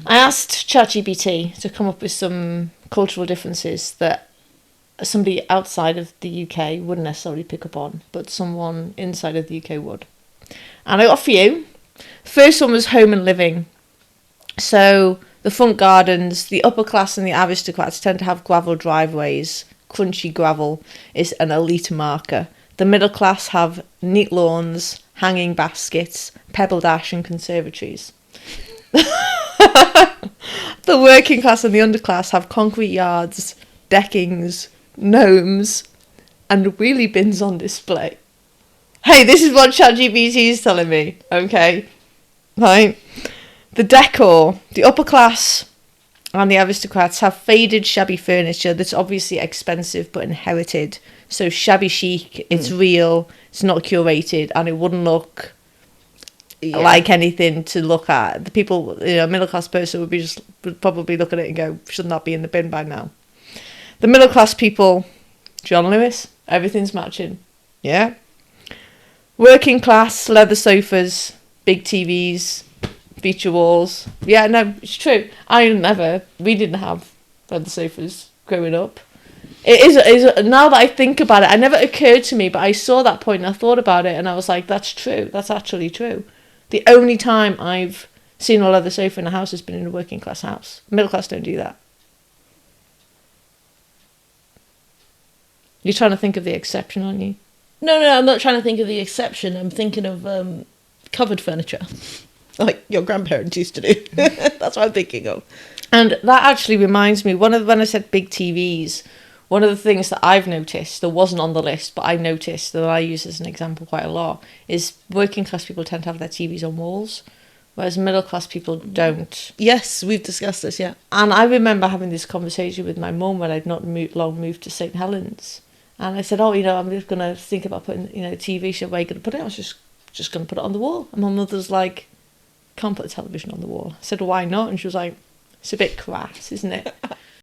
I asked ChatGPT to come up with some cultural differences that somebody outside of the UK wouldn't necessarily pick up on, but someone inside of the UK would. And I got a few. First one was home and living. So the front gardens, the upper class and the aristocrats tend to have gravel driveways. Crunchy gravel is an elite marker. The middle class have neat lawns, hanging baskets, pebble dash and conservatories. The working class and the underclass have concrete yards, deckings, gnomes, and wheelie bins on display. Hey, this is what ChatGPT is telling me, okay? Right? The decor, the upper class and the aristocrats have faded, shabby furniture that's obviously expensive but inherited. So shabby chic, it's real, it's not curated, and it wouldn't look like anything to look at. The people, a middle class person would probably look at it and go, shouldn't that be in the bin by now? The middle class people, John Lewis, everything's matching. Yeah. Working class, leather sofas, big TVs, feature walls. Yeah, no, it's true. We didn't have leather sofas growing up. It is now that I think about it, it never occurred to me, but I saw that point and I thought about it and I was like, that's true. That's actually true. The only time I've seen a leather sofa in a house has been in a working class house. Middle class don't do that. You're trying to think of the exception, aren't you? No, I'm not trying to think of the exception. I'm thinking of covered furniture, like your grandparents used to do. That's what I'm thinking of. And that actually reminds me, when I said big TVs, one of the things that I've noticed, that wasn't on the list, but I noticed that I use as an example quite a lot, is working class people tend to have their TVs on walls, whereas middle class people don't. Yes, we've discussed this, yeah. And I remember having this conversation with my mum when I'd not long moved to St Helens. And I said, I'm just going to think about putting, a TV show. Where are you going to put it? I was just going to put it on the wall. And my mother's can't put a television on the wall. I said, why not? And she was like, it's a bit crass, isn't it?